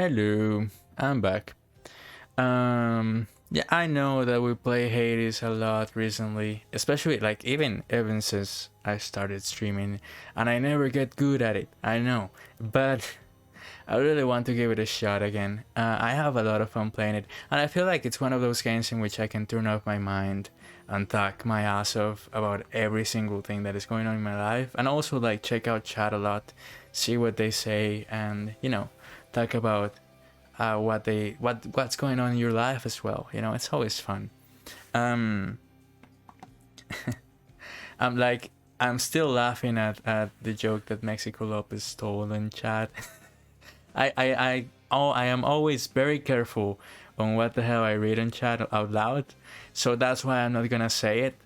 Hello, I'm back. Yeah, I know that we play Hades a lot recently, especially like even since I started streaming, and I never get good at it. I know, but I really want to give it a shot again. I have a lot of fun playing it, and I feel like it's one of those games in which I can turn off my mind and talk my ass off about every single thing that is going on in my life, and also like check out chat a lot, see what they say, and talk about what's going on in your life as well. It's always fun. Um, I'm still laughing at the joke that Mexico Lopez stole in chat. I am always very careful on what the hell I read in chat out loud, so that's why I'm not gonna say it.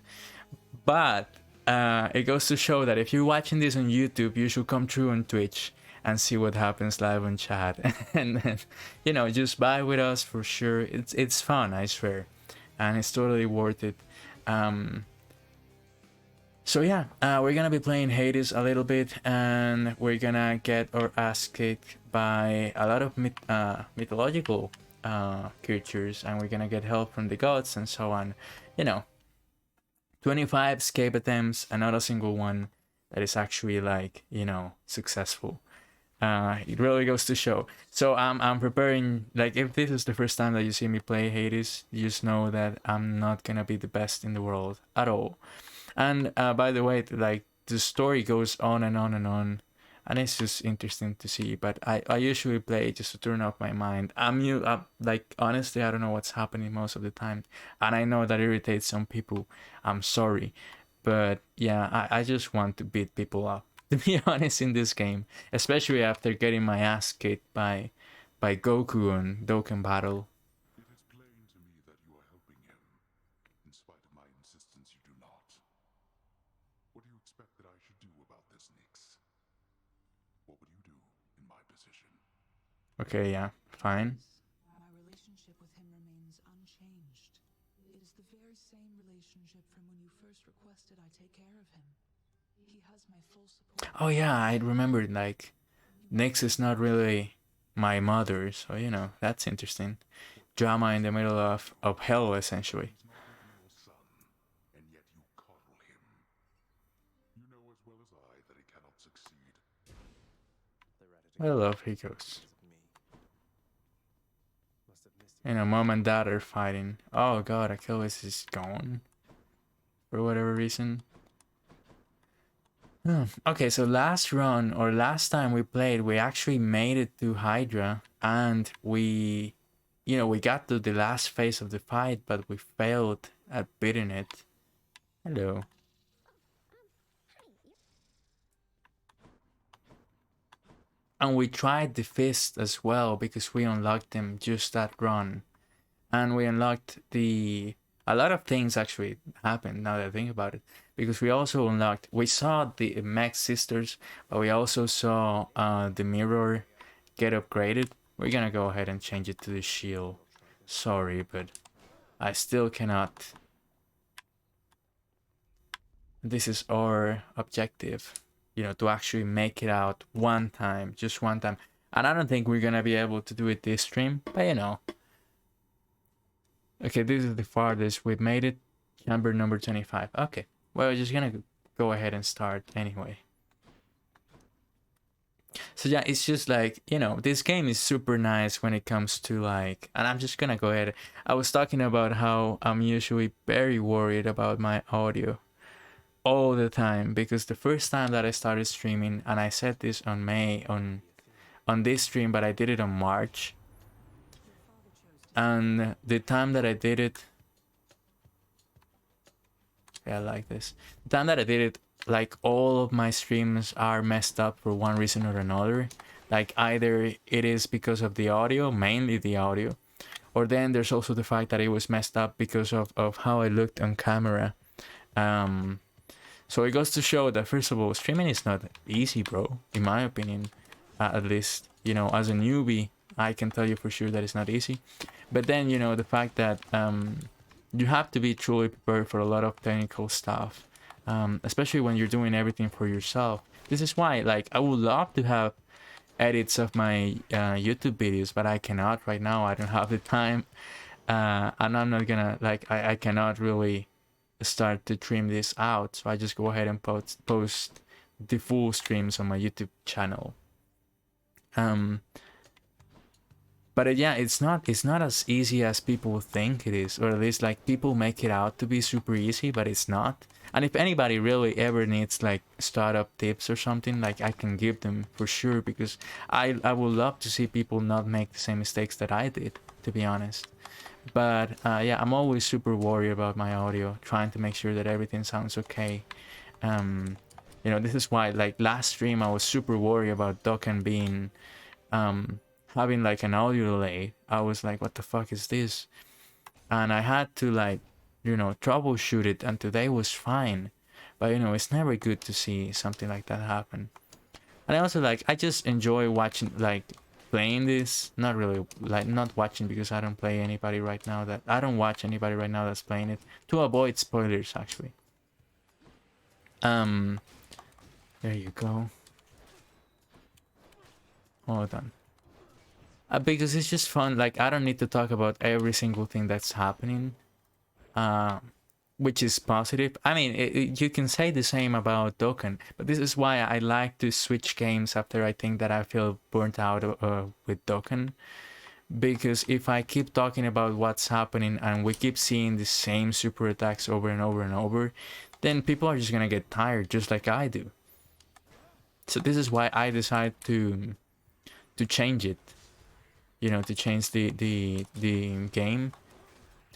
But it goes to show that if you're watching this on YouTube, you should come through on Twitch and see what happens live on chat. And then, just buy with us for sure. It's fun, I swear, and it's totally worth it. So yeah, we're gonna be playing Hades a little bit, and we're gonna get our ass kicked by a lot of mythological creatures, and we're gonna get help from the gods and so on. 25 escape attempts, and not a single one that is actually successful. It really goes to show. So I'm preparing, like, if this is the first time that you see me play Hades, you just know that I'm not gonna be the best in the world at all. And by the way, like, the story goes on and on and on, and it's just interesting to see. But I usually play just to turn off my mind. Like, honestly, I don't know what's happening most of the time, and I know that irritates some people. I'm sorry, but yeah, I just want to beat people up, to be honest, in this game, especially after getting my ass kicked by Goku on Dokkan Battle. It is plain to me that you are helping him. In spite of my insistence, you do not. What do you expect that I should do about this, Nyx? What would you do in my position? Okay, yeah, fine. My relationship with him remains unchanged. It is the very same relationship from when you first requested I take care of him. He has my full support. Oh yeah, I remembered, like, Nyx is not really my mother, so that's interesting. Drama in the middle of hell, essentially. He's not even your son, and yet you coddle him. You know as well as I that he cannot succeed. I love Hikos. Mom and dad are fighting. Oh god, Achilles is gone. For whatever reason. Okay, so last time we played, we actually made it to HYDRA, and we got to the last phase of the fight, but we failed at beating it. Hello. And we tried the fist as well, because we unlocked them just that run. And we unlocked a lot of things actually happened now that I think about it, because we saw the Mech Sisters, but we also saw the mirror get upgraded. We're gonna go ahead and change it to the shield. Sorry, but I still cannot. This is our objective, to actually make it out one time, just one time. And I don't think we're gonna be able to do it this stream, but Okay, this is the farthest we've made it. Chamber number 25. Okay, well, we're just gonna go ahead and start anyway. So yeah, it's just like, this game is super nice when it comes to like, and I'm just gonna go ahead. I was talking about how I'm usually very worried about my audio all the time, because the first time that I started streaming, and I said this on May on this stream, but I did it on March. And the time that I did it, yeah, I like this. The time that I did it, like, all of my streams are messed up for one reason or another. Like, either it is because of the audio, mainly the audio, or then there's also the fact that it was messed up because of how I looked on camera. So it goes to show that, first of all, streaming is not easy, bro, in my opinion. At least, as a newbie, I can tell you for sure that it's not easy. But then, the fact that you have to be truly prepared for a lot of technical stuff, especially when you're doing everything for yourself. This is why, like, I would love to have edits of my YouTube videos, but I cannot right now. I don't have the time, and I'm not gonna like I cannot really start to trim this out. So I just go ahead and post the full streams on my YouTube channel. But yeah, it's not as easy as people think it is, or at least like people make it out to be super easy, but it's not. And if anybody really ever needs like startup tips or something, like I can give them for sure, because I would love to see people not make the same mistakes that I did, to be honest. But yeah, I'm always super worried about my audio, trying to make sure that everything sounds okay. You know, this is why like last stream I was super worried about Dokkan being having like an audio delay. I was like, what the fuck is this? And I had to like, you know, troubleshoot it, and today was fine. But you know, it's never good to see something like that happen. And I also like, I just enjoy watching, like playing this, not really like not watching, because I don't play anybody right now that I don't watch anybody right now that's playing it, to avoid spoilers actually. There you go. Hold on. Because it's just fun. Like I don't need to talk about every single thing that's happening, which is positive. I mean, you can say the same about Dokkan, but this is why I like to switch games after I think that I feel burnt out with Dokkan. Because if I keep talking about what's happening and we keep seeing the same super attacks over and over and over, then people are just gonna get tired, just like I do. So this is why I decide to change it. You know, to change the game.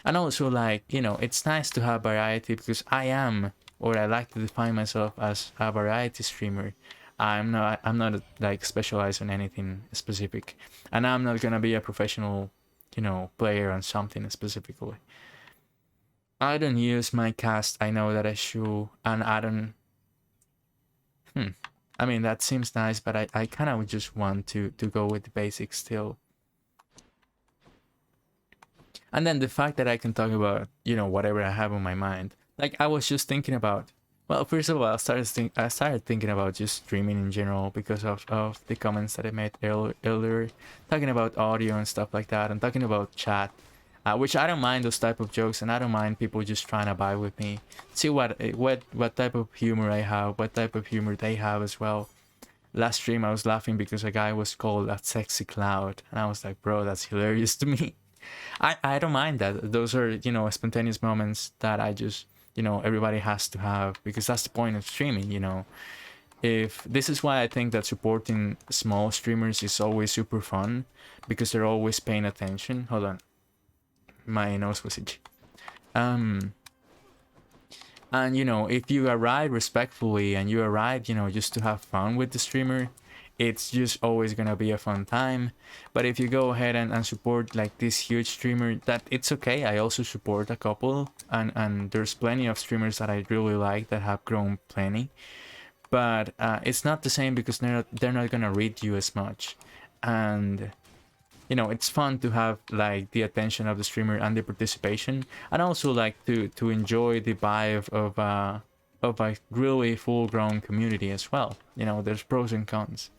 And also, like, you know, it's nice to have variety, because I am, or I like to define myself as a variety streamer. I'm not like specialized on anything specific, and I'm not gonna be a professional, you know, player on something specifically. I don't use my cast. I know that I should, and I don't. I mean, that seems nice, but I kind of just want to go with the basics still. And then the fact that I can talk about, you know, whatever I have on my mind. Like I was just thinking about, well, first of all, I started thinking about just streaming in general, because of the comments that I made earlier, talking about audio and stuff like that, and talking about chat, which I don't mind those type of jokes, and I don't mind people just trying to vibe with me, see what type of humor I have, what type of humor they have as well. Last stream I was laughing because a guy was called a sexy cloud, and I was like, bro, that's hilarious to me. I don't mind that. Those are, you know, spontaneous moments that I just, you know, everybody has to have, because that's the point of streaming, you know. If this is why I think that supporting small streamers is always super fun, because they're always paying attention. Hold on. My nose was itchy. And you know, if you arrive respectfully and you arrive, you know, just to have fun with the streamer, it's just always gonna be a fun time. But if you go ahead and support like this huge streamer, that it's okay. I also support a couple, and there's plenty of streamers that I really like that have grown plenty. But it's not the same, because they're not gonna read you as much. And you know, it's fun to have like the attention of the streamer and the participation, and also like to enjoy the vibe of a really full-grown community as well. You know, there's pros and cons.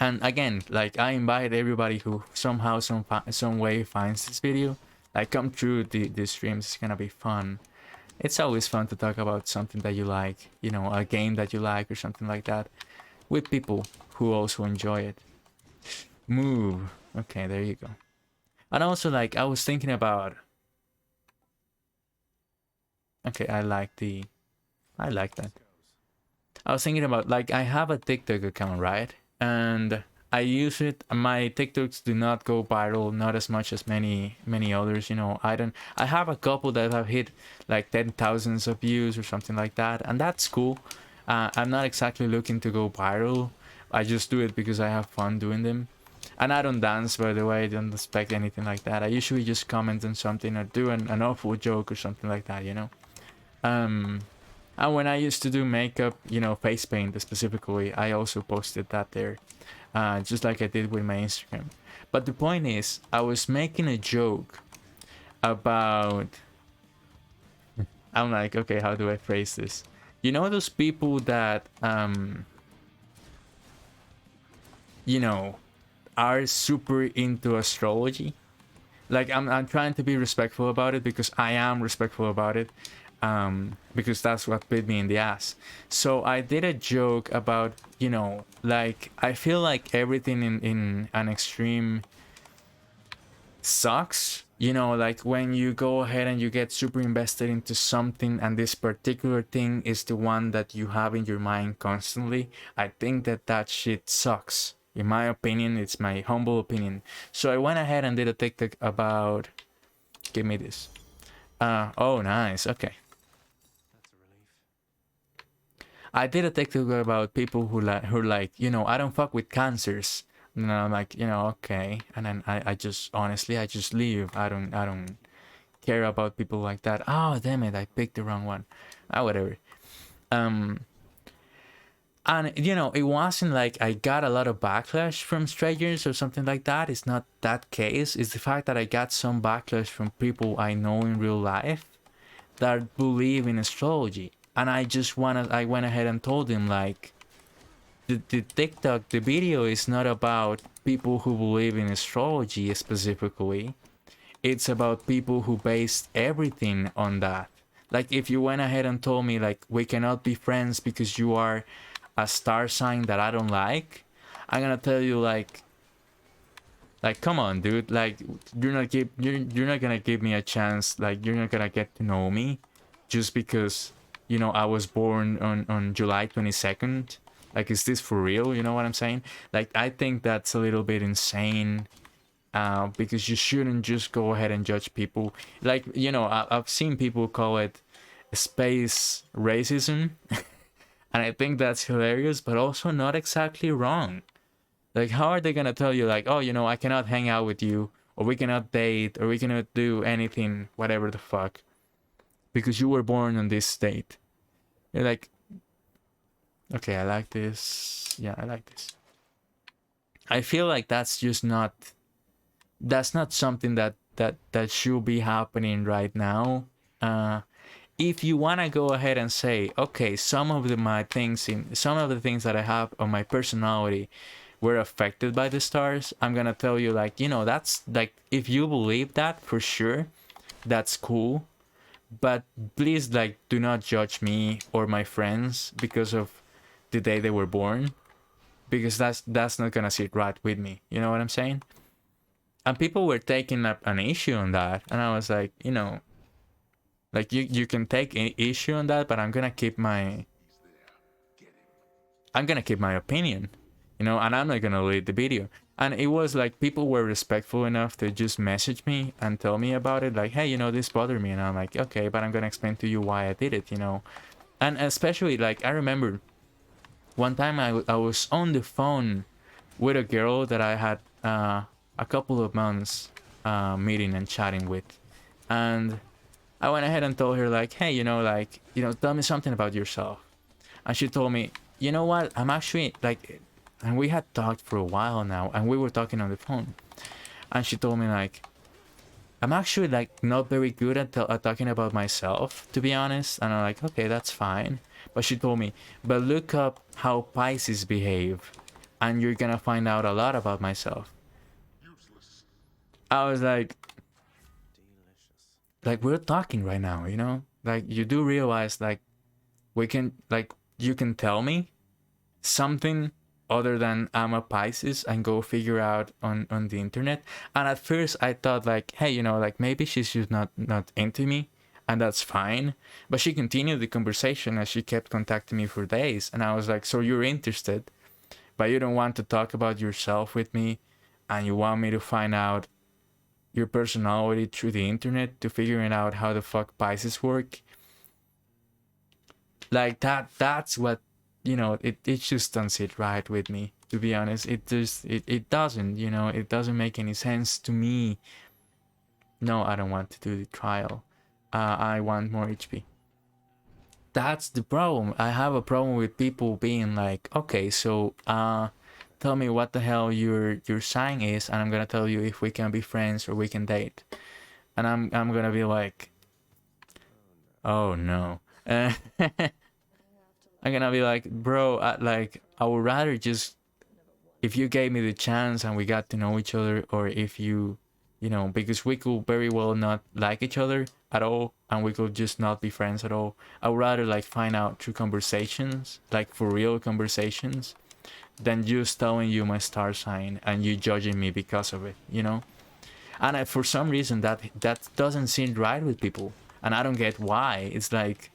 And again, like I invite everybody who somehow, some way finds this video, like come through the streams. It's gonna be fun. It's always fun to talk about something that you like, you know, a game that you like or something like that, with people who also enjoy it. Move. Okay, there you go. And also, like, I was thinking about. Okay, I like that. I was thinking about, like, I have a TikTok account, right? And I use it. My TikToks do not go viral, not as much as many others. You know, I have a couple that have hit like 10,000 of views or something like that, and that's cool. I'm not exactly looking to go viral. I just do it because I have fun doing them. And I don't dance, by the way. I don't expect anything like that. I usually just comment on something or do an awful joke or something like that, you know. And when I used to do makeup, you know, face paint specifically, I also posted that there, just like I did with my Instagram. But the point is, I was making a joke about. I'm like, okay, how do I phrase this? You know those people that you know, are super into astrology. Like I'm trying to be respectful about it because I am respectful about it, because that's what bit me in the ass. So I did a joke about, you know, like I feel like everything in an extreme sucks. You know, like when you go ahead and you get super invested into something and this particular thing is the one that you have in your mind constantly, I think that that shit sucks. In my opinion, it's my humble opinion. So I went ahead and did a TikTok about. Give me this. Oh, nice. Okay. I did a TikTok about people who like, you know, I don't fuck with cancers. And I'm like, you know, okay. And then I just honestly I just leave. I don't care about people like that. Oh damn it, I picked the wrong one. Ah, whatever. Um and you know, it wasn't like I got a lot of backlash from strangers or something like that. It's not that case. It's the fact that I got some backlash from people I know in real life that believe in astrology. And I went ahead and told him like the TikTok, the video is not about people who believe in astrology specifically. It's about people who based everything on that. Like if you went ahead and told me like we cannot be friends because you are a star sign that I don't like, I'm gonna tell you like come on dude, like you're not gonna give me a chance, like you're not gonna get to know me just because you know I was born on July 22nd. Like is this for real? You know what I'm saying? Like I think that's a little bit insane, because you shouldn't just go ahead and judge people. Like you know I've seen people call it space racism and I think that's hilarious but also not exactly wrong. Like, how are they gonna tell you, like, oh, you know, I cannot hang out with you, or we cannot date, or we cannot do anything, whatever the fuck, because you were born on this state? You're like, okay, I like this. Yeah, I like this. I feel like that's just not. That's not something that should be happening right now. If you wanna go ahead and say, okay, some of the things that I have on my personality were affected by the stars, I'm gonna tell you like, you know, that's like if you believe that for sure, that's cool. But please like do not judge me or my friends because of the day they were born. Because that's not gonna sit right with me. You know what I'm saying? And people were taking up an issue on that, and I was like, you know, like you can take an issue on that, but I'm gonna keep my opinion, you know, and I'm not gonna delete the video. And it was like people were respectful enough to just message me and tell me about it, like, hey, you know, this bothered me, and I'm like, okay, but I'm gonna explain to you why I did it, you know. And especially like I remember one time I was on the phone with a girl that I had a couple of months meeting and chatting with, and I went ahead and told her like, hey, you know, like, you know, tell me something about yourself. And she told me, you know what, I'm actually like, and we had talked for a while now and we were talking on the phone, and she told me like, I'm actually like not very good at talking about myself, to be honest. And I'm like, okay, that's fine. But she told me, but look up how Pisces behave and you're gonna find out a lot about myself. I was like we're talking right now, you know, like you do realize like we can, like, you can tell me something other than I'm a Pisces and go figure out on the internet. And at first I thought like, hey, you know, like maybe she's just not into me, and that's fine. But she continued the conversation as she kept contacting me for days, and I was like, so you're interested, but you don't want to talk about yourself with me, and you want me to find out your personality through the internet to figuring out how the fuck Pisces work? Like that's what, you know, it just doesn't sit right with me, to be honest. It doesn't, you know, it doesn't make any sense to me. No, I don't want to do the trial. I want more HP. That's the problem. I have a problem with people being like, okay, so tell me what the hell your sign is, and I'm gonna tell you if we can be friends or we can date. And I'm gonna be like, oh no. I'm gonna be like, bro, like I would rather just if you gave me the chance and we got to know each other, or if you, you know, because we could very well not like each other at all, and we could just not be friends at all. I would rather like find out through conversations, like for real conversations, than just telling you my star sign and you judging me because of it, you know? And for some reason that doesn't seem right with people, and I don't get why. It's like,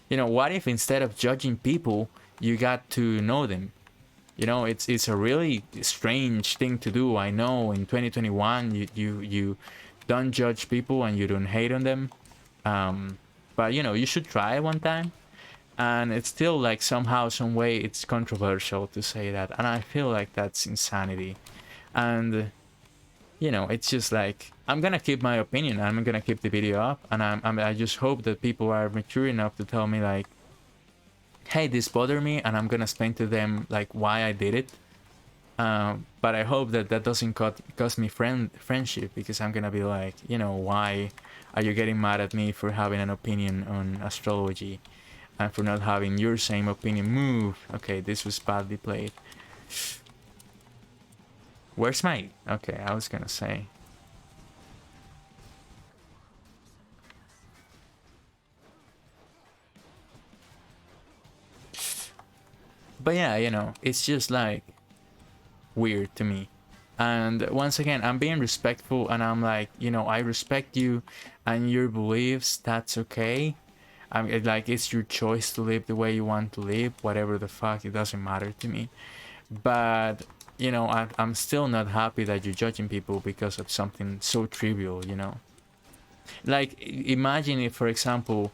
you know, what if instead of judging people, you got to know them? You know, it's a really strange thing to do. I know in 2021 you don't judge people and you don't hate on them, but you know, you should try it one time. And it's still like somehow, some way, it's controversial to say that, and I feel like that's insanity. And you know, it's just like, I'm gonna keep my opinion, I'm gonna keep the video up, and I just hope that people are mature enough to tell me like, hey, this bothered me, and I'm gonna explain to them like why I did it. But I hope that that doesn't cost me friendship, because I'm gonna be like, you know, why are you getting mad at me for having an opinion on astrology and for not having your same opinion? Move. Okay, this was badly played. Where's my... Okay, I was gonna say. But yeah, you know, it's just like weird to me. And once again, I'm being respectful, and I'm like, you know, I respect you and your beliefs, that's okay. Like, it's your choice to live the way you want to live, whatever the fuck, it doesn't matter to me. But you know, I'm still not happy that you're judging people because of something so trivial, you know. Like, imagine if, for example,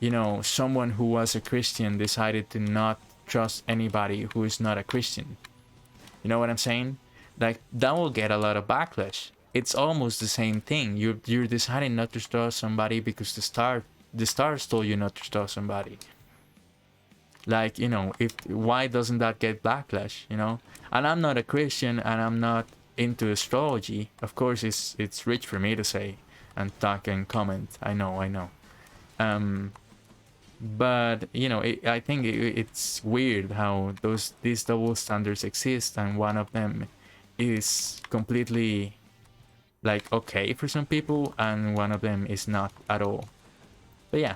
you know, someone who was a Christian decided to not trust anybody who is not a Christian. You know what I'm saying? Like, that will get a lot of backlash. It's almost the same thing. You're deciding not to trust somebody because the stars told you not to trust somebody. Like, you know, if why doesn't that get backlash, you know? And I'm not a Christian, and I'm not into astrology. Of course, it's rich for me to say and talk and comment. I know. But you know, I think it's weird how these double standards exist, and one of them is completely like okay for some people, and one of them is not at all. But yeah,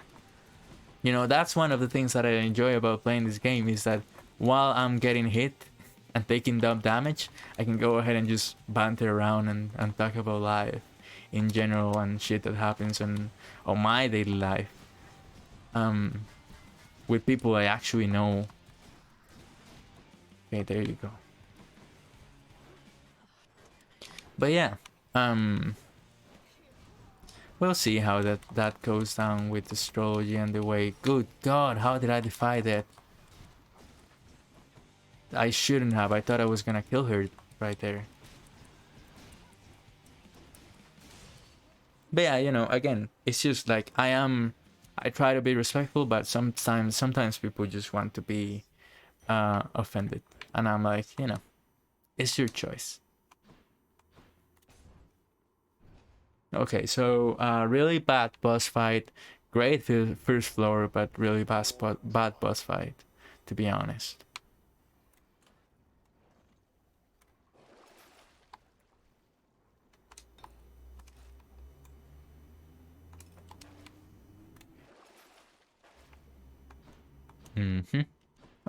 you know, that's one of the things that I enjoy about playing this game, is that while I'm getting hit and taking dumb damage, I can go ahead and just banter around and talk about life in general and shit that happens on my daily life. With people I actually know. Okay, there you go. But yeah, we'll see how that goes down with astrology and the way. Good God, how did I defy that? I shouldn't have. I thought I was gonna kill her right there. But yeah, you know, again, it's just like I try to be respectful, but sometimes people just want to be offended, and I'm like, you know, it's your choice. Okay, so really bad boss fight, great first floor, but really bad boss fight, to be honest.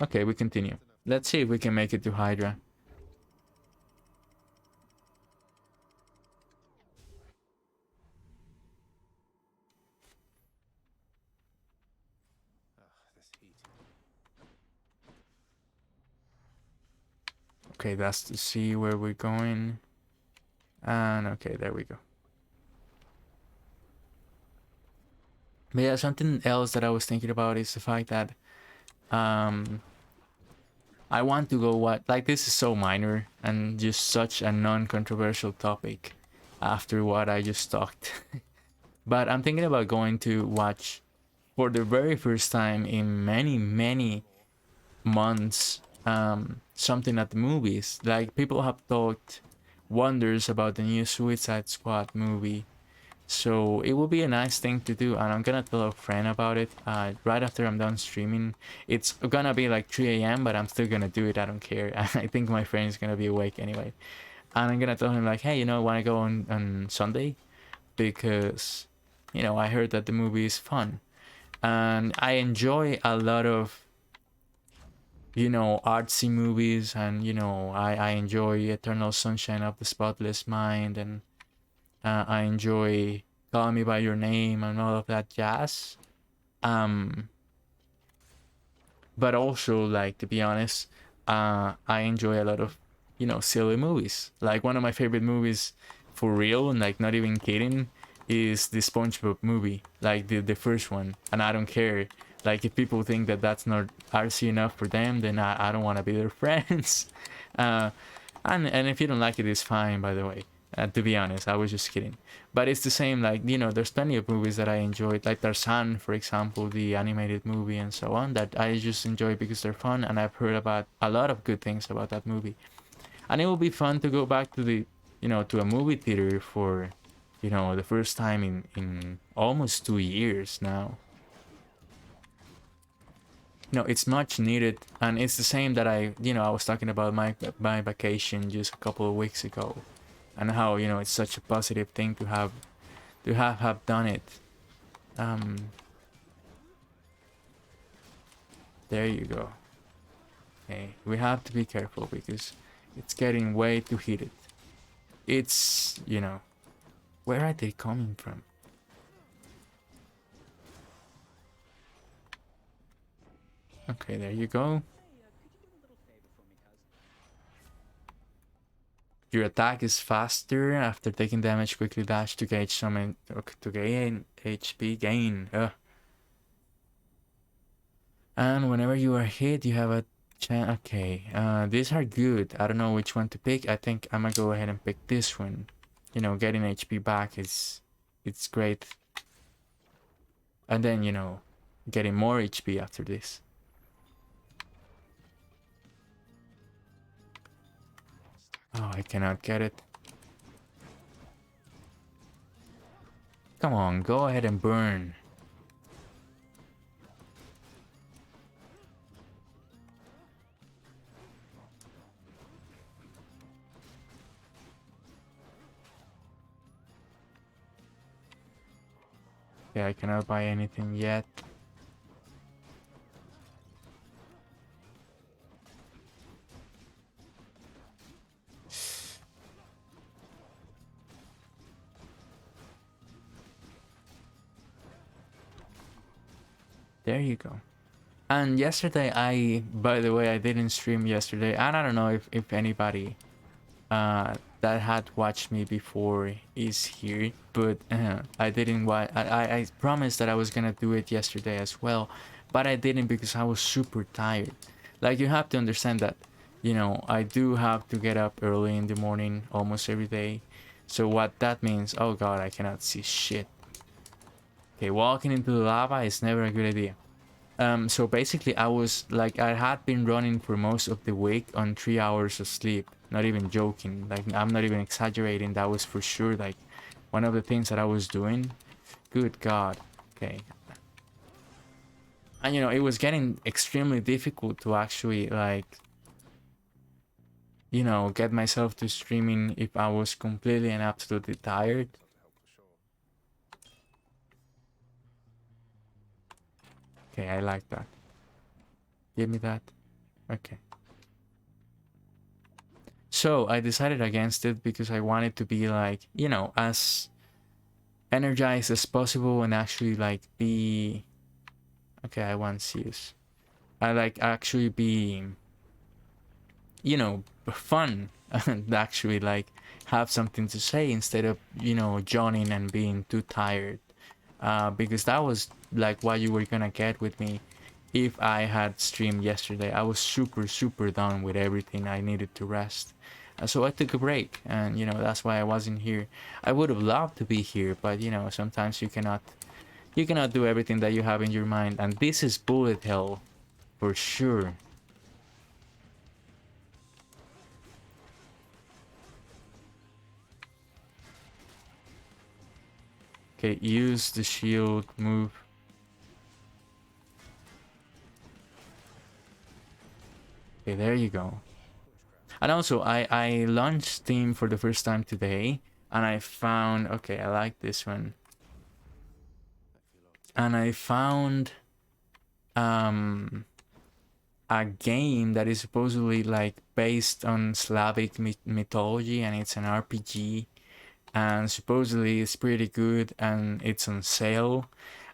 Okay, we continue. Let's see if we can make it to HYDRA. Okay, that's to see where we're going. And okay, there we go. But yeah, something else that I was thinking about is the fact that I want to go like this is so minor and just such a non-controversial topic after what I just talked. But I'm thinking about going to watch for the very first time in many months something at the movies. Like, people have talked wonders about the new Suicide Squad movie, So it will be a nice thing to do, and I'm gonna tell a friend about it right after I'm done streaming. It's gonna be like 3 a.m., but I'm still gonna do it. I don't care. I think my friend is gonna be awake anyway, and I'm gonna tell him like, hey, want to go on Sunday, because I heard that the movie is fun, and I enjoy a lot of artsy movies, and I enjoy Eternal Sunshine of the Spotless Mind, and I enjoy Call Me by Your Name and all of that jazz. Um, but also, like, to be honest, I enjoy a lot of silly movies. Like, one of my favorite movies for real, and like not even kidding, is the SpongeBob movie, like the first one. And I don't care. Like, if people think that that's not artsy enough for them, then I don't want to be their friends. uh, and if you don't like it, it's fine, by the way. To be honest, I was just kidding. But it's the same, like, there's plenty of movies that I enjoyed, like Tarzan, for example, the animated movie and so on, that I just enjoy because they're fun, and I've heard about a lot of good things about that movie. And it will be fun to go back to to a movie theater for, the first time in almost 2 years now. It's much needed, and it's the same that I was talking about my vacation just a couple of weeks ago, and how it's such a positive thing to have done it. There you go. Okay, we have to be careful because it's getting way too heated. It's where are they coming from? Okay, there you go. Your attack is faster after taking damage. Quickly dash to gauge some to gain HP gain. And whenever you are hit, you have a chance. Okay, these are good. I don't know which one to pick. I think I'm gonna go ahead and pick this one. Getting HP back it's great. And then getting more HP after this. Oh, I cannot get it. Come on, go ahead and burn. Yeah, I cannot buy anything yet. There you go. And yesterday, by the way, I didn't stream yesterday, and I don't know if anybody that had watched me before is here, but I didn't watch. I promised that I was gonna do it yesterday as well, but I didn't because I was super tired. Like, you have to understand that, I do have to get up early in the morning almost every day. So what that means, oh god, I cannot see shit. Okay, walking into the lava is never a good idea. So basically I had been running for most of the week on 3 hours of sleep. Not even joking. Like, I'm not even exaggerating. That was for sure like one of the things that I was doing. Good god. Okay. And it was getting extremely difficult to actually like get myself to streaming if I was completely and absolutely tired. Okay, I like that. Give me that. Okay. So I decided against it because I wanted to be like, as energized as possible and actually like be... Okay, I want Zeus. I like actually be, fun and actually like have something to say instead of, yawning and being too tired. Because that was like what you were gonna get with me if I had streamed yesterday. I was super done with everything. I needed to rest. So I took a break, and that's why I wasn't here. I would have loved to be here, but sometimes you cannot do everything that you have in your mind, and this is bullet hell for sure. Okay, use the shield move. Okay, there you go. And also, I launched Steam for the first time today, and I found, okay, I like this one. And I found a game that is supposedly like based on Slavic mythology, and it's an RPG, and supposedly it's pretty good, and it's on sale,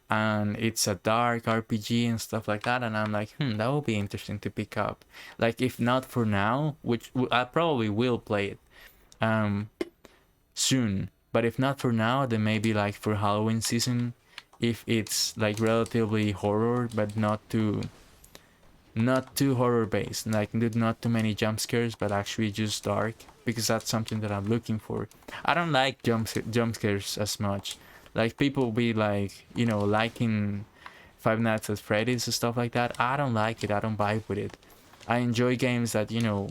and it's a dark RPG and stuff like that, and I'm like, that would be interesting to pick up. Like, if not for now, which I probably will play it soon, but if not for now, then maybe like for Halloween season, if it's like relatively horror but not too horror based, like not too many jump scares, but actually just dark, because that's something that I'm looking for. I don't like jump scares as much. Like, people be like, you know, liking Five Nights at Freddy's and stuff like that. I don't like it. I don't vibe with it. I enjoy games that, you know,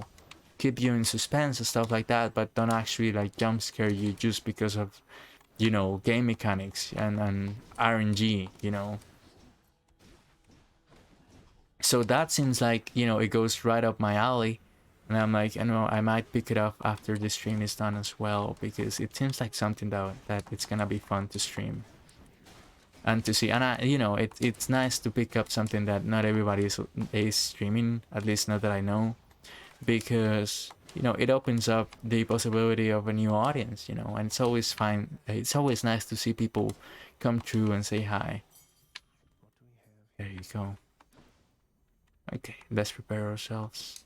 keep you in suspense and stuff like that, but don't actually like jump scare you just because of, you know, game mechanics and RNG, you know. So that seems like, you know, it goes right up my alley, and I'm like, I know I might pick it up after the stream is done as well, because it seems like something that it's gonna be fun to stream and to see. And I, you know, it's nice to pick up something that not everybody is streaming, at least not that I know, because, you know, it opens up the possibility of a new audience, you know, and it's always fine. It's always nice to see people come through and say hi. There you go. Okay, let's prepare ourselves.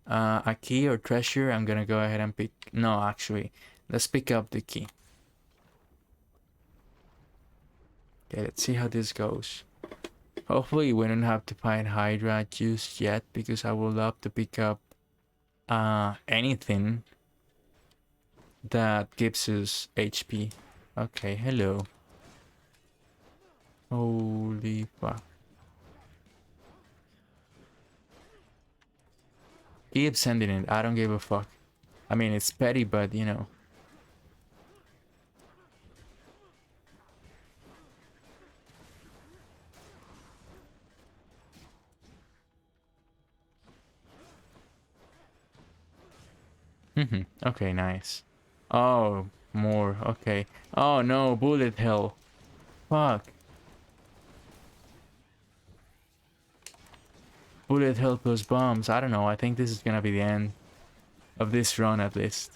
A key or treasure, I'm gonna go ahead and pick. No, actually, let's pick up the key. Okay, let's see how this goes. Hopefully we don't have to fight HYDRA just yet, because I would love to pick up anything that gives us HP. Okay, hello. Holy fuck. Keep sending it, I don't give a fuck. I mean, it's petty, but you know. Okay, nice. Oh, more. Okay. Oh no, bullet hell. Fuck. Bullet hell plus bombs. I don't know. I think this is gonna be the end of this run at least.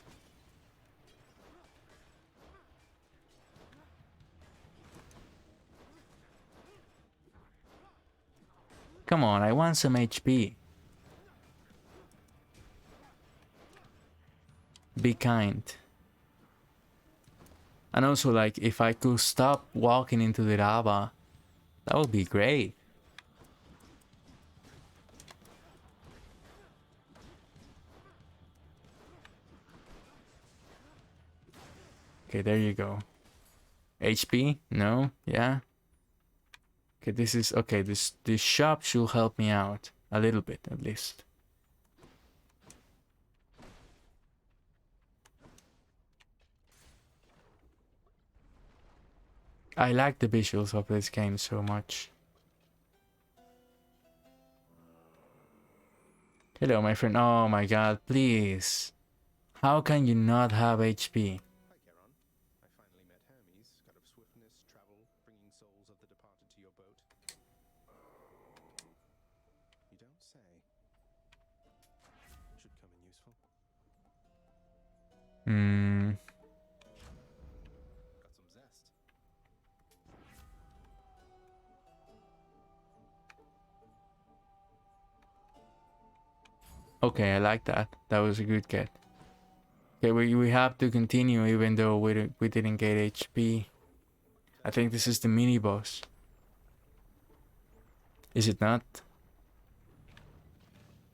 Come on, I want some HP. Be kind. And also, like, if I could stop walking into the lava, that would be great. Okay, there you go. HP? No? Yeah? Okay, this is... Okay, this shop should help me out. A little bit, at least. I like the visuals of this game so much. Hello, my friend. Oh my god, please. How can you not have HP? Hi, Charon. I finally met Hermes, god of swiftness, travel, bringing souls of the departed to your boat. You don't say. Should come in useful. Got some zest. Okay, I like that. That was a good get. Okay, we have to continue even though we didn't get HP. I think this is the mini boss. Is it not?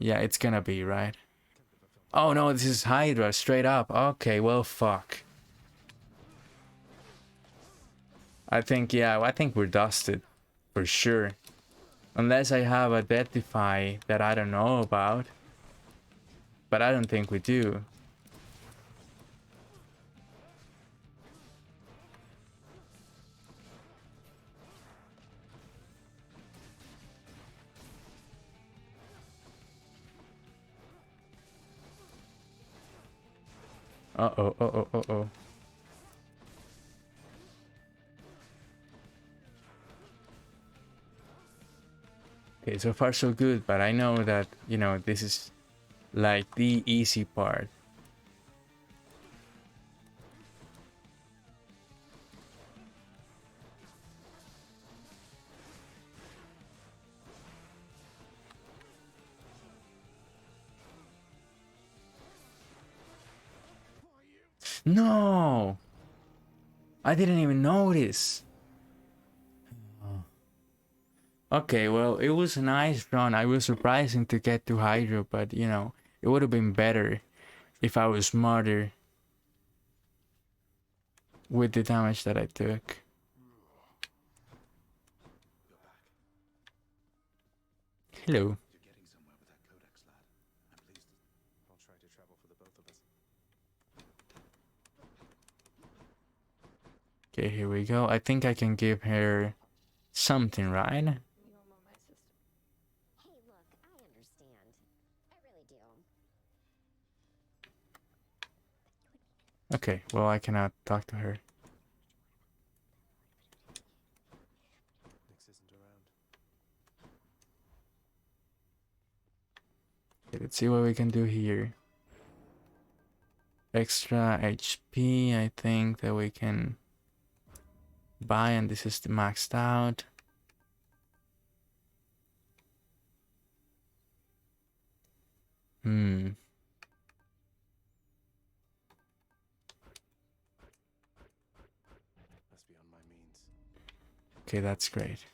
Yeah, it's gonna be, right? Oh no, this is HYDRA, straight up. Okay, well, fuck. I think, yeah, I think we're dusted. For sure. Unless I have a Deathify that I don't know about. But I don't think we do. Uh-oh, uh-oh, uh-oh. Okay, so far so good, but I know that, you know, this is like the easy part. No! I didn't even notice. Okay, well, it was a nice run. I was surprising to get to HYDRA, but you know, it would have been better if I was smarter with the damage that I took. Hello. You're getting somewhere with that codex, lad. I'm pleased. I'll try to travel for the both of us. Okay, here we go. I think I can give her something, right? You don't know my sister. Hey, look, I understand. I really do. Okay, well, I cannot talk to her. Nix isn't around. Okay, let's see what we can do here. Extra HP, I think that we can buy, and this is the maxed out. Must be on my means. Okay, that's great.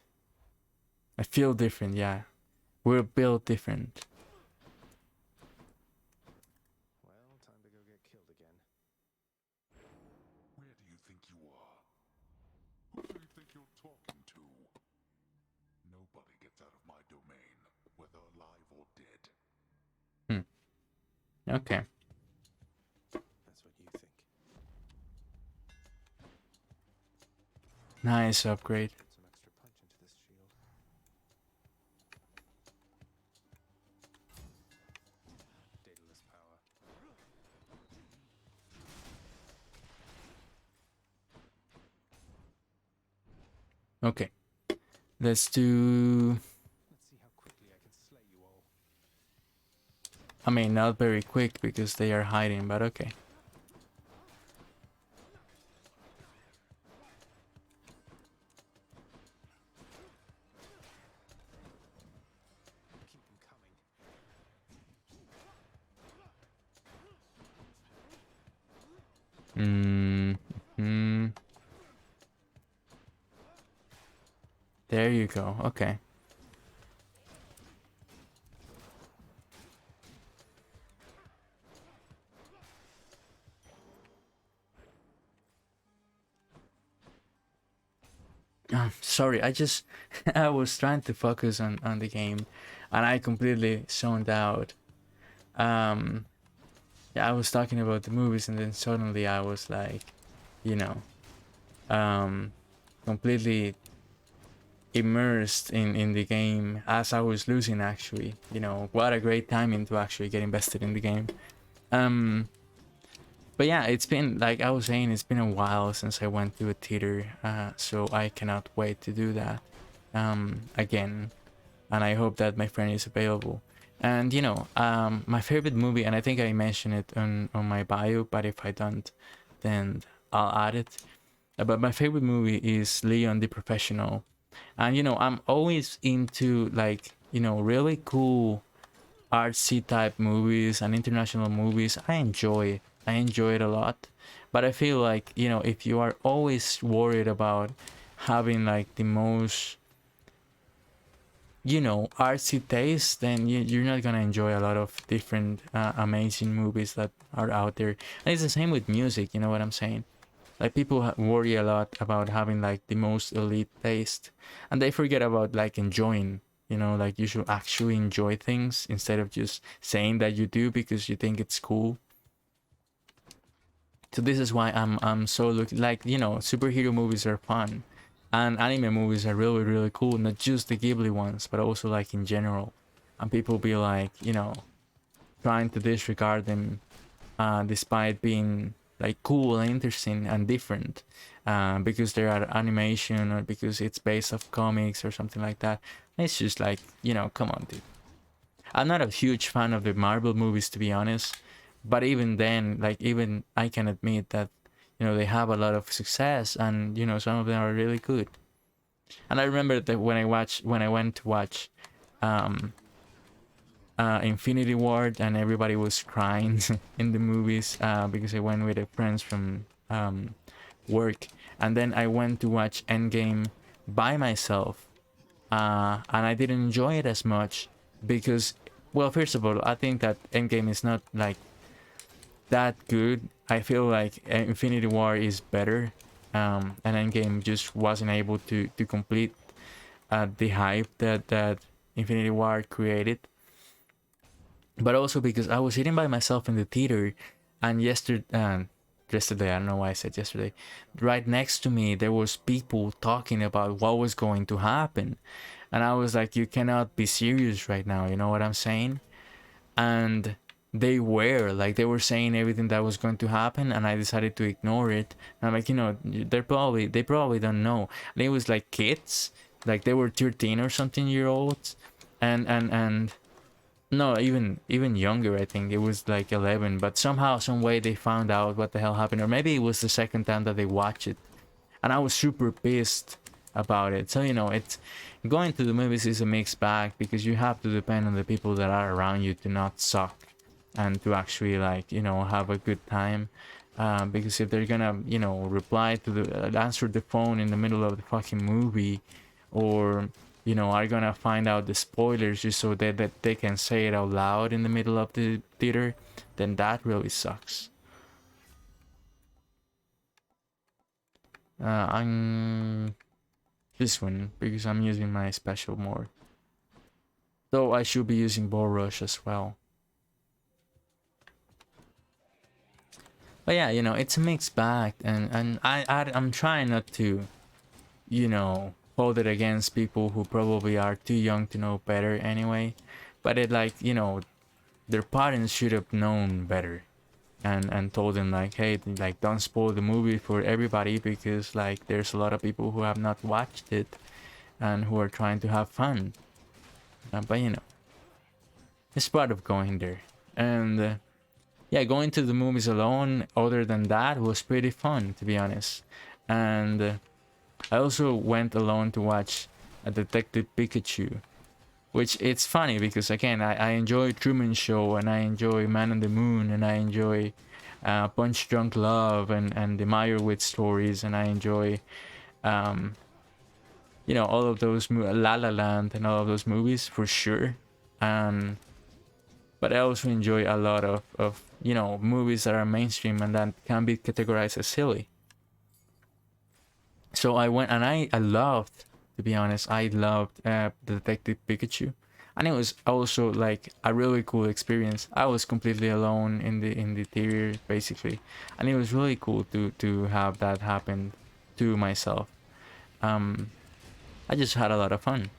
I feel different, yeah. We're built different. Well, time to go get killed again. Where do you think you are? Who do you think you're talking to? Nobody gets out of my domain, whether alive or dead. Okay. That's what you think. Nice upgrade. Put some extra punch into this shield. Daedalus power. Okay. Let's do... Let's see how quickly I can slay you all. I mean, not very quick because they are hiding, but okay. Keep them coming. There you go. Okay. Sorry, I just I was trying to focus on the game, and I completely zoned out. Yeah, I was talking about the movies, and then suddenly I was like, you know, completely immersed in the game as I was losing. Actually, you know, what a great timing to actually get invested in the game. But yeah, it's been, like I was saying, it's been a while since I went to a theater, so I cannot wait to do that again, and I hope that my friend is available. And you know, my favorite movie, and I think I mentioned it on my bio, but if I don't, then I'll add it. But my favorite movie is Leon the Professional, and you know, I'm always into, like, you know, really cool artsy type movies and international movies. I enjoy it a lot, but I feel like, you know, if you are always worried about having like the most, you know, artsy taste, then you're not gonna enjoy a lot of different amazing movies that are out there. And it's the same with music, you know what I'm saying? Like, people worry a lot about having like the most elite taste, and they forget about like enjoying. You know, like, you should actually enjoy things instead of just saying that you do because you think it's cool. So this is why I'm so like, you know, superhero movies are fun, and anime movies are really, really cool. Not just the Ghibli ones, but also like in general. And people be like, you know, trying to disregard them, despite being like cool and interesting and different, because there are animation or because it's based off comics or something like that. It's just like, you know, come on, dude. I'm not a huge fan of the Marvel movies, to be honest, but even then, like, even I can admit that, you know, they have a lot of success, and you know, some of them are really good. And I remember that when I went to watch um Infinity War, and everybody was crying in the movies, because I went with friends from work, and then I went to watch Endgame by myself, and I didn't enjoy it as much because, well, first of all, I think that Endgame is not like that good. I feel like Infinity War is better, and Endgame just wasn't able to complete the hype that Infinity War created. But also because I was sitting by myself in the theater, and yesterday, I don't know why I said yesterday, right next to me there was people talking about what was going to happen, and I was like, you cannot be serious right now, you know what I'm saying? And they were saying everything that was going to happen, and I decided to ignore it. And I'm like, you know, they probably don't know. And it was like kids, like they were 13 or something year olds, and no, even younger. I think it was like 11, but somehow, some way, they found out what the hell happened, or maybe it was the second time that they watched it, and I was super pissed about it. So, you know, it's going to the movies is a mixed bag, because you have to depend on the people that are around you to not suck, and to actually, like, you know, have a good time. Because if they're gonna, you know, reply to the answer the phone in the middle of the fucking movie, or, you know, are gonna find out the spoilers just so that they can say it out loud in the middle of the theater, then that really sucks. I'm this one because I'm using my special more. Though I should be using Ball Rush as well. But yeah, you know, it's a mixed bag, and I'm trying not to, you know, hold it against people who probably are too young to know better anyway. But it, like, you know, their parents should have known better, and told them, like, hey, like, don't spoil the movie for everybody, because, like, there's a lot of people who have not watched it and who are trying to have fun. But you know, it's part of going there. And yeah, going to the movies alone, other than that, was pretty fun, to be honest. And I also went alone to watch a Detective Pikachu, which it's funny because, again, I enjoy Truman Show, and I enjoy Man on the Moon, and I enjoy Punch Drunk Love, and the Meyerowitz stories, and I enjoy you know, all of those La La Land and all of those movies for sure. But I also enjoy a lot of, you know, movies that are mainstream and that can be categorized as silly. So I went, and I loved, to be honest, I loved Detective Pikachu, and it was also like a really cool experience. I was completely alone in the theater basically, and it was really cool to have that happen to myself. I just had a lot of fun,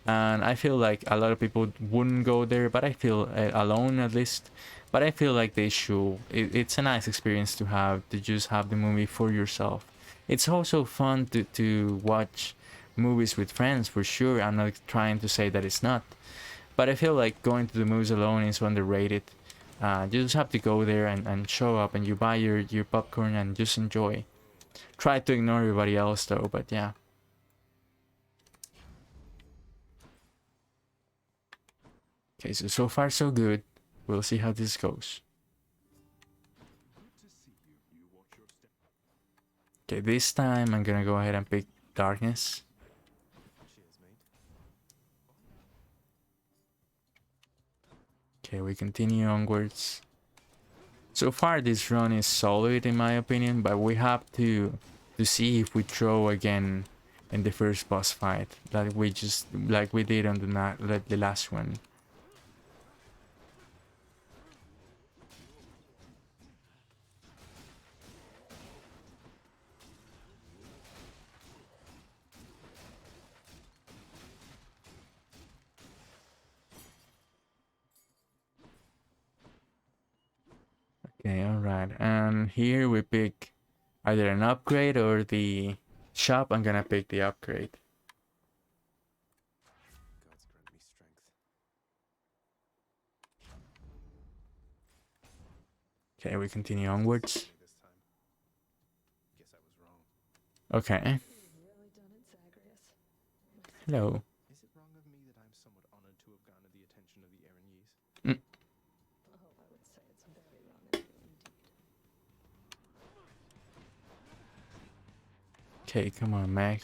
and I feel like a lot of people wouldn't go there, but I feel alone at least. But I feel like they should. It's a nice experience to have, to just have the movie for yourself. It's also fun to watch movies with friends for sure. I'm not trying to say that it's not, but I feel like going to the movies alone is underrated. You just have to go there and show up, and you buy your popcorn and just enjoy. Try to ignore everybody else though, but yeah. Okay, so far so good. We'll see how this goes. Okay, this time I'm gonna go ahead and pick Darkness. Okay, we continue onwards. So far this run is solid in my opinion, but we have to see if we throw again in the first boss fight, like we did on the last one. Okay, alright. And here we pick either an upgrade or the shop. I'm gonna pick the upgrade. Gods grant me strength. Okay, we continue onwards. This time. Guess I was wrong. Okay. You've really done it, Zagreus. Hello. Is it wrong of me that I'm somewhat honored to have garnered the attention of the Erinese? Oh, I would say it's very wrong of you indeed. Okay, come on, Mac.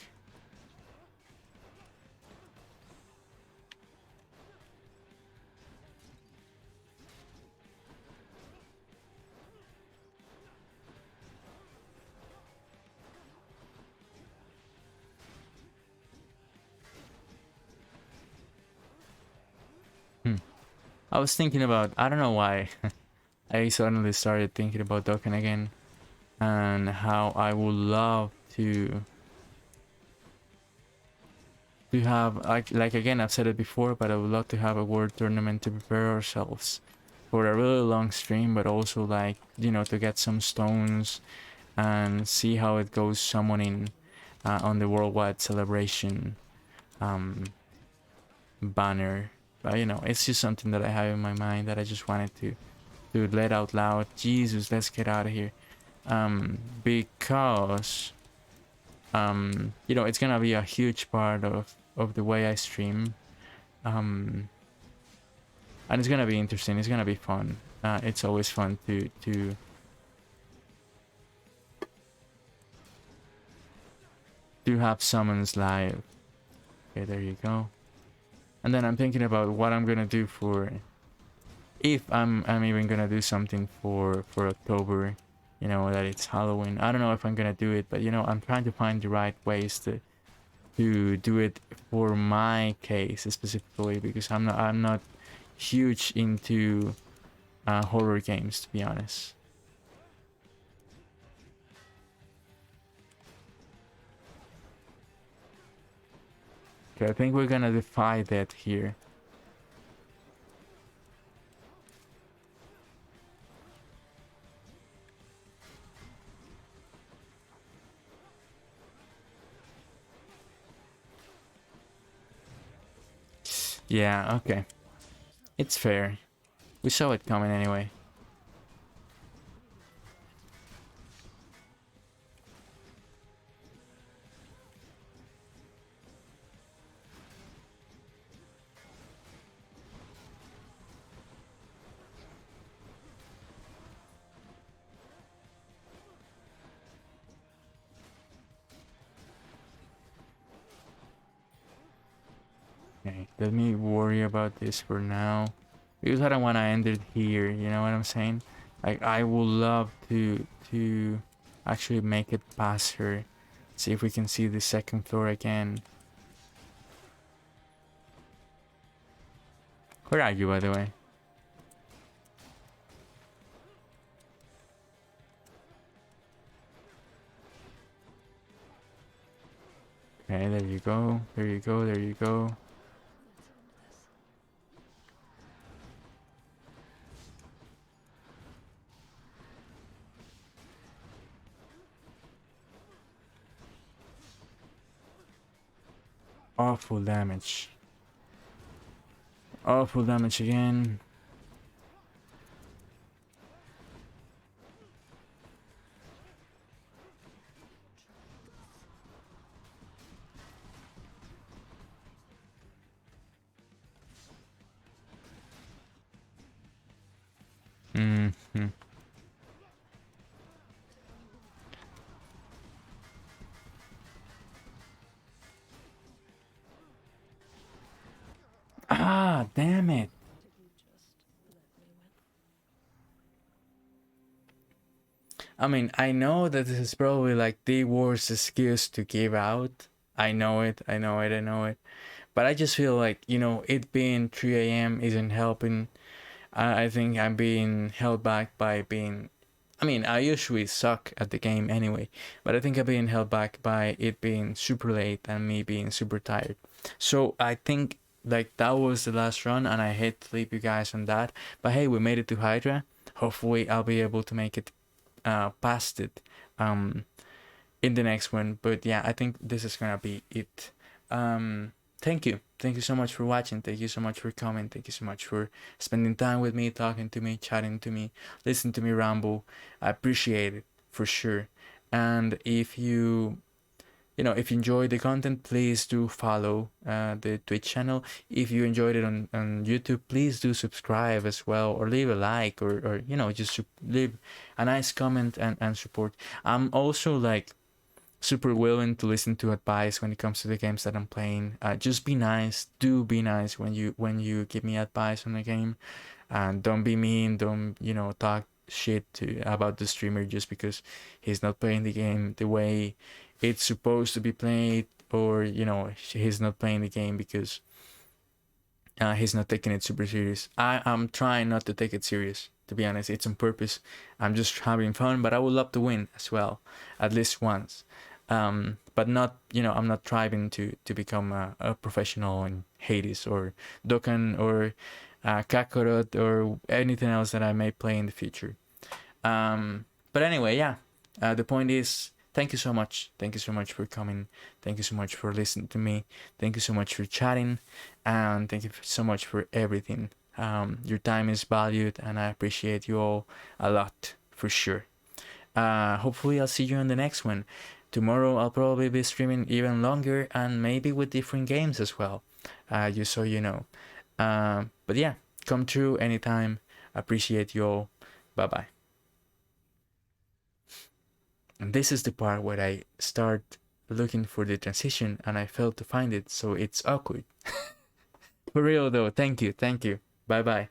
I was thinking about, I don't know why, I suddenly started thinking about Dokkan again, and how I would love to have, like again, I've said it before, but I would love to have a world tournament to prepare ourselves for a really long stream, but also like, you know, to get some stones and see how it goes summoning on the worldwide celebration banner. But you know, it's just something that I have in my mind that I just wanted to let out loud. Jesus, let's get out of here. Because you know, it's gonna be a huge part of the way I stream. And it's gonna be interesting, it's gonna be fun. It's always fun to have summons live. Okay, there you go. And then I'm thinking about what I'm gonna do for, if I'm even gonna do something for October, you know, that it's Halloween. I don't know if I'm gonna do it, but you know, I'm trying to find the right ways to do it for my case specifically, because I'm not huge into horror games, to be honest. Okay, I think we're gonna defy that here. Yeah, okay. It's fair. We saw it coming anyway. Okay, let me worry about this for now, because I don't want to end it here, you know what I'm saying? Like, I would love to actually make it past her. See if we can see the second floor again. Where are you, by the way? Okay, there you go. There you go. There you go. Awful damage. Awful damage again. Mm-hmm. Ah, damn it. I mean, I know that this is probably like the worst excuse to give out. I know it, I know it, I know it. But I just feel like, you know, it being 3 a.m. isn't helping. I think I'm being held back by being... I mean, I usually suck at the game anyway, but I think I'm being held back by it being super late and me being super tired. So I think like that was the last run, and I hate to leave you guys on that. But hey, we made it to HYDRA. hopefully I'll be able to make it past it in the next one. But yeah, I think this is gonna be it. Thank you so much for watching. Thank you so much for coming. Thank you so much for spending time with me, talking to me, chatting to me, listening to me ramble. I appreciate it for sure. And if you if you enjoyed the content, please do follow the Twitch channel. If you enjoyed it on YouTube, please do subscribe as well, or leave a like, or just leave a nice comment and support. I'm also like super willing to listen to advice when it comes to the games that I'm playing. Just be nice. Do be nice when you give me advice on the game, and don't be mean. Don't talk shit about the streamer just because he's not playing the game the way it's supposed to be played, or he's not playing the game because he's not taking it super serious. I'm trying not to take it serious, to be honest. It's on purpose. I'm just having fun, but I would love to win as well, at least once. But not, I'm not striving to become a professional in Hades or Dokkan or Kakarot or anything else that I may play in the future. But anyway, yeah, the point is, thank you so much. Thank you so much for coming. Thank you so much for listening to me. Thank you so much for chatting. And thank you so much for everything. Your time is valued, and I appreciate you all a lot, for sure. Hopefully I'll see you in the next one. Tomorrow I'll probably be streaming even longer, and maybe with different games as well, just so you know. But yeah, come through anytime. Appreciate you all. Bye-bye. And this is the part where I start looking for the transition and I failed to find it, so it's awkward. For real though, thank you. Bye bye.